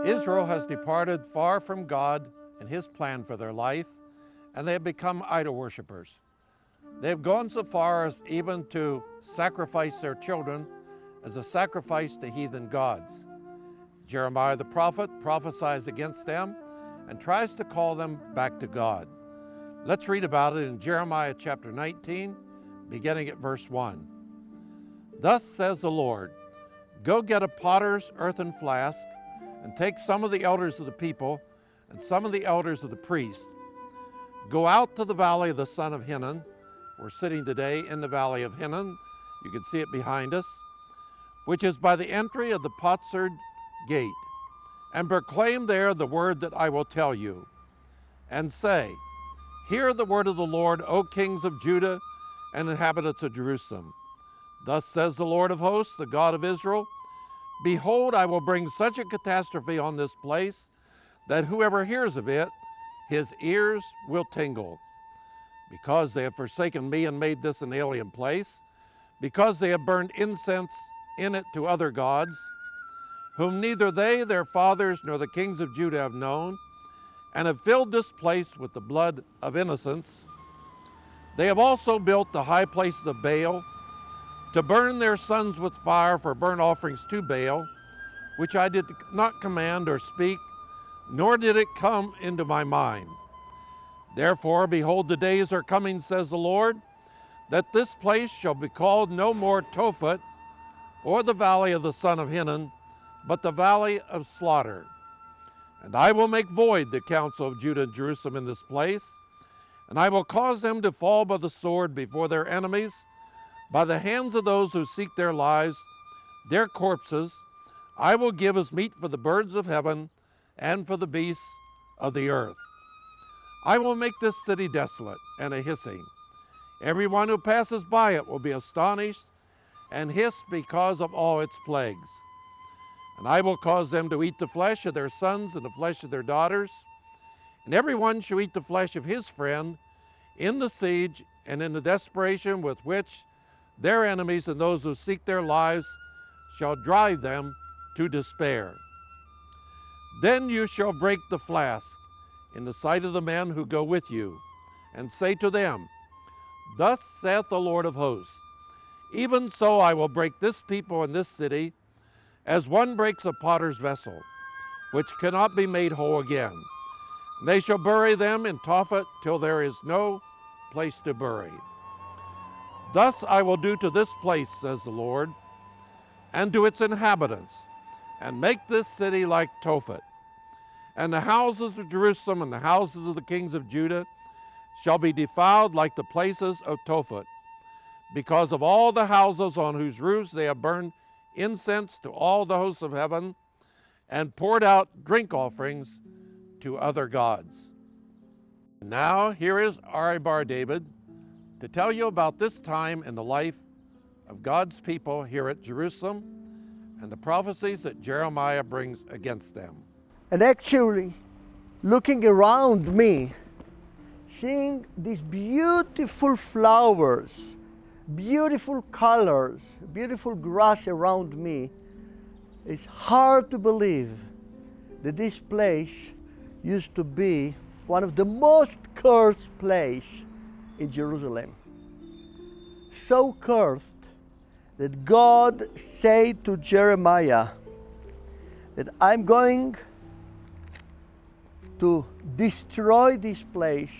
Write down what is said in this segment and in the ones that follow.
Israel has departed far from God and His plan for their life, and they have become idol worshippers. They have gone so far as even to sacrifice their children as a sacrifice to heathen gods. Jeremiah the prophet prophesies against them and tries to call them back to God. Let's read about it in Jeremiah chapter 19, beginning at verse 1. Thus says the Lord, go get a potter's earthen flask, and take some of the elders of the people and some of the elders of the priests. Go out to the valley of the son of Hinnom. We're sitting today in the valley of Hinnom. You can see it behind us, which is by the entry of the potsherd gate, and proclaim there the word that I will tell you, and say, hear the word of the Lord, O kings of Judah and inhabitants of Jerusalem. Thus says the Lord of hosts, the God of Israel, behold, I will bring such a catastrophe on this place that whoever hears of it, his ears will tingle. Because they have forsaken me and made this an alien place, because they have burned incense in it to other gods, whom neither they, their fathers, nor the kings of Judah have known, and have filled this place with the blood of innocents. They have also built the high places of Baal, to burn their sons with fire for burnt offerings to Baal, which I did not command or speak, nor did it come into my mind. Therefore, behold, the days are coming, says the Lord, that this place shall be called no more Tophet, or the valley of the son of Hinnom, but the valley of slaughter. And I will make void the counsel of Judah and Jerusalem in this place, and I will cause them to fall by the sword before their enemies, by the hands of those who seek their lives, their corpses, I will give as meat for the birds of heaven and for the beasts of the earth. I will make this city desolate and a hissing. Everyone who passes by it will be astonished and hiss because of all its plagues. And I will cause them to eat the flesh of their sons and the flesh of their daughters, and everyone shall eat the flesh of his friend in the siege and in the desperation with which their enemies and those who seek their lives shall drive them to despair. Then you shall break the flask in the sight of the men who go with you, and say to them, thus saith the Lord of hosts, even so I will break this people in this city, as one breaks a potter's vessel, which cannot be made whole again. And they shall bury them in Tophet till there is no place to bury. Thus I will do to this place, says the Lord, and to its inhabitants, and make this city like Tophet. And the houses of Jerusalem and the houses of the kings of Judah shall be defiled like the places of Tophet, because of all the houses on whose roofs they have burned incense to all the hosts of heaven, and poured out drink offerings to other gods. Now here is Ari Bar David to tell you about this time in the life of God's people here at Jerusalem and the prophecies that Jeremiah brings against them. And actually, looking around me, seeing these beautiful flowers, beautiful colors, beautiful grass around me, it's hard to believe that this place used to be one of the most cursed places in Jerusalem. So cursed that God said to Jeremiah that I'm going to destroy this place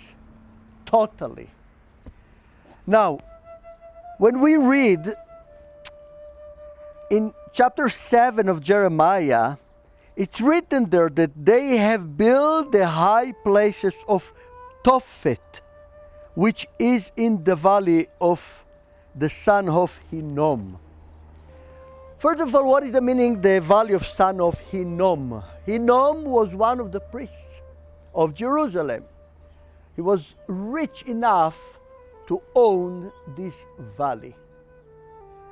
totally. Now, when we read in chapter 7 of Jeremiah, it's written there that they have built the high places of Tophet, which is in the valley of the son of Hinnom. First of all, what is the meaning, the valley of son of Hinnom? Hinnom was one of the priests of Jerusalem. He was rich enough to own this valley.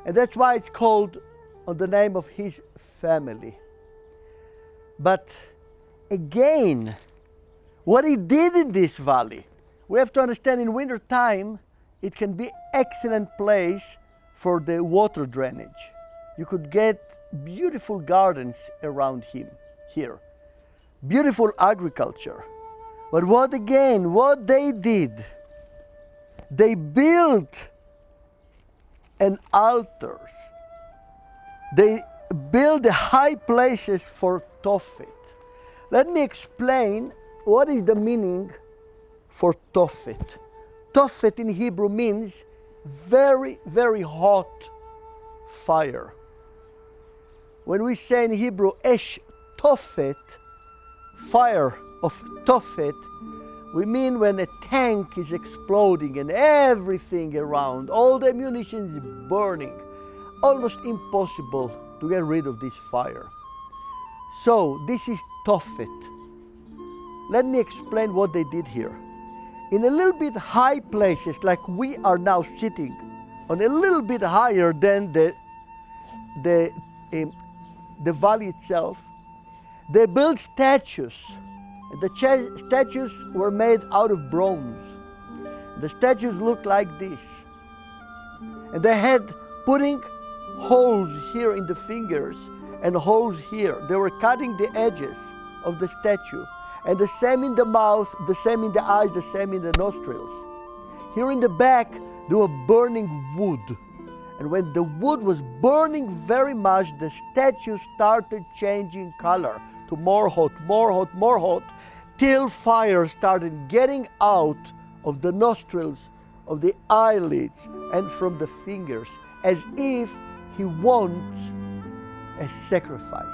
And that's why it's called on the name of his family. But again, what he did in this valley, we have to understand in winter time, it can be excellent place for the water drainage. You could get beautiful gardens around him here. beautiful agriculture. But what they did, they built an altars. They built the high places for Tophet. Let me explain what is the meaning for Tophet. Tophet in Hebrew means very, very hot fire. When we say in Hebrew, Esh Tophet, fire of Tophet, we mean when a tank is exploding and everything around, all the ammunition is burning. Almost impossible to get rid of this fire. So this is Tophet. Let me explain what they did here. In a little bit high places, like we are now sitting, on a little bit higher than the valley itself, they built statues. The statues were made out of bronze. The statues looked like this. And they had putting holes here in the fingers and holes here. They were cutting the edges of the statue. And the same in the mouth, the same in the eyes, the same in the nostrils. Here in the back, they were burning wood. And when the wood was burning very much, the statue started changing color to more hot, more hot, more hot, till fire started getting out of the nostrils, of the eyelids, and from the fingers, as if he wants a sacrifice.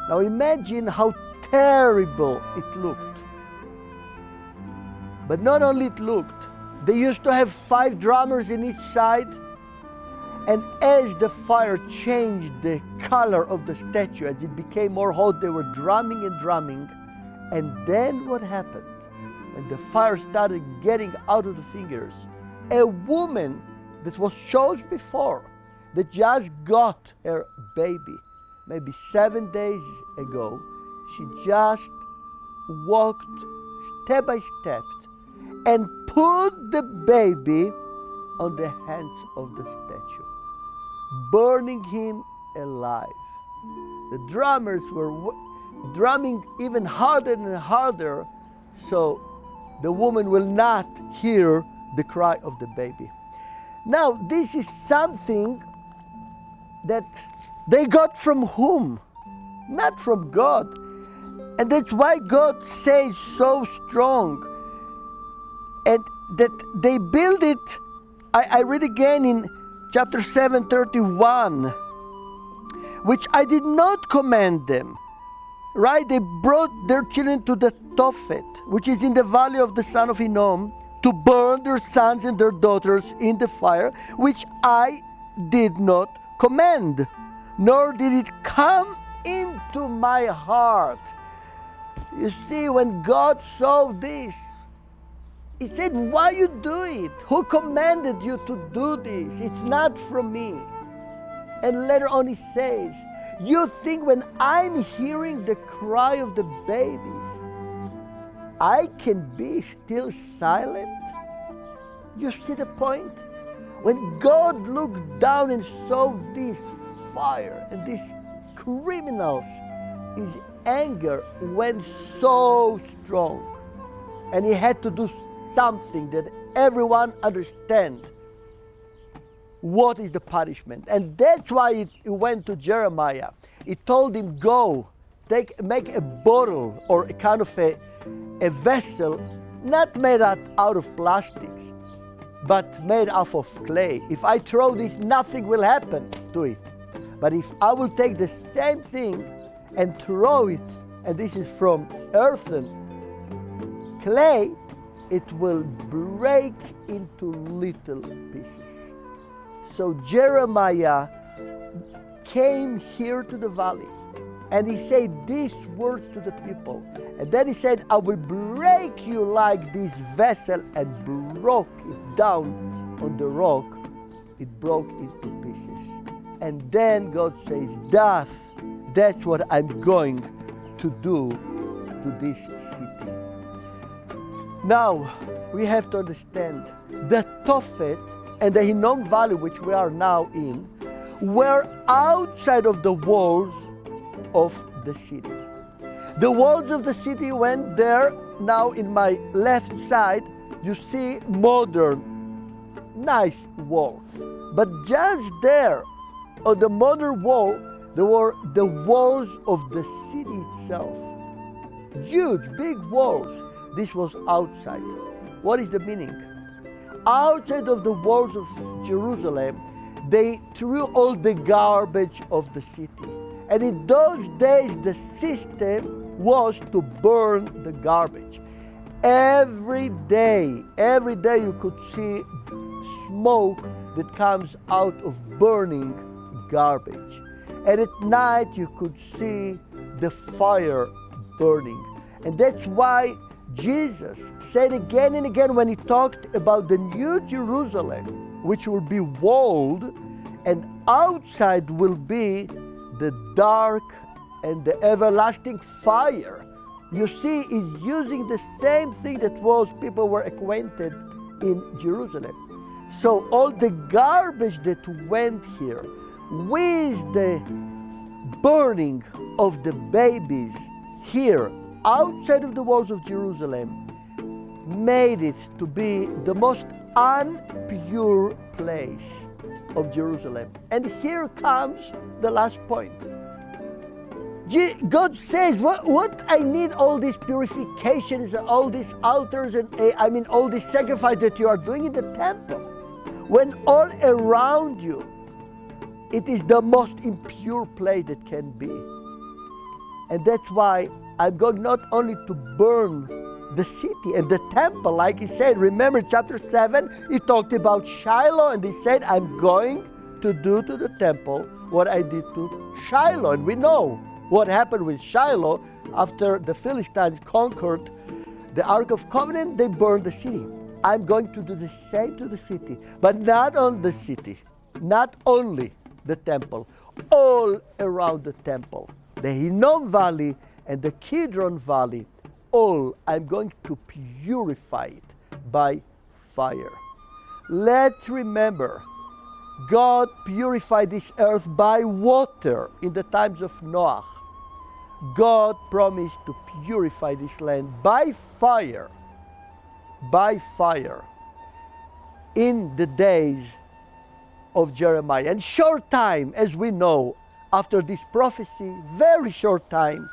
Now imagine how terrible it looked. But not only it looked, they used to have 5 drummers in each side, and as the fire changed the color of the statue, as it became more hot, they were drumming and drumming. And then what happened? When the fire started getting out of the fingers, a woman that was shown before, that just got her baby, maybe 7 days ago, she just walked step by step and put the baby on the hands of the statue, burning him alive. The drummers were drumming even harder and harder, so the woman will not hear the cry of the baby. Now, this is something that they got from whom? Not from God. And that's why God says so strong. And that they build it, I read again in chapter 7:31, which I did not command them. Right? They brought their children to the Tophet, which is in the valley of the son of Hinnom, to burn their sons and their daughters in the fire, which I did not command, nor did it come into my heart. You see, when God saw this, He said, why you do it? Who commanded you to do this? It's not from me. And later on He says, you think when I'm hearing the cry of the babies, I can be still silent? You see the point? When God looked down and saw this fire and these criminals, His anger went so strong. And He had to do something that everyone understands. What is the punishment? And that's why he went to Jeremiah. He told him, go, make a bottle or a kind of a vessel, not made out of plastics, but made out of clay. If I throw this, nothing will happen to it. But if I will take the same thing and throw it, and this is from earthen clay, it will break into little pieces. So Jeremiah came here to the valley and he said these words to the people. And then he said, I will break you like this vessel, and broke it down on the rock. It broke into pieces. And then God says, that's what I'm going to do to this city. Now, we have to understand the Tophet and the Hinnom Valley, which we are now in, were outside of the walls of the city. The walls of the city went there. Now in my left side, you see modern, nice walls. But just there, on the modern wall, there were the walls of the city itself. Huge, big walls. This was outside. What is the meaning? Outside of the walls of Jerusalem, they threw all the garbage of the city. And in those days, the system was to burn the garbage. Every day you could see smoke that comes out of burning garbage. And at night you could see the fire burning. And that's why Jesus said again and again when he talked about the new Jerusalem, which will be walled, and outside will be the dark and the everlasting fire. You see, he's using the same thing that people were acquainted in Jerusalem. So all the garbage that went here with the burning of the babies here outside of the walls of Jerusalem made it to be the most unpure place of Jerusalem. And here comes the last point. God says, what I need all these purifications, all these altars, and all this sacrifice that you are doing in the temple, when all around you, it is the most impure place that can be. And that's why I'm going not only to burn the city and the temple, like he said. Remember chapter 7, he talked about Shiloh, and he said, I'm going to do to the temple what I did to Shiloh. And we know what happened with Shiloh after the Philistines conquered the Ark of Covenant. They burned the city. I'm going to do the same to the city, but not on the city, not only the temple, all around the temple, the Hinnom Valley and the Kidron Valley, all I'm going to purify it by fire. Let's remember, God purified this earth by water in the times of Noah. God promised to purify this land by fire in the days of Jeremiah. And short time, as we know, after this prophecy, very short time,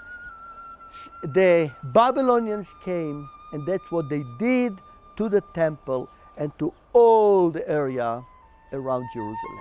the Babylonians came, and that's what they did to the temple and to all the area around Jerusalem.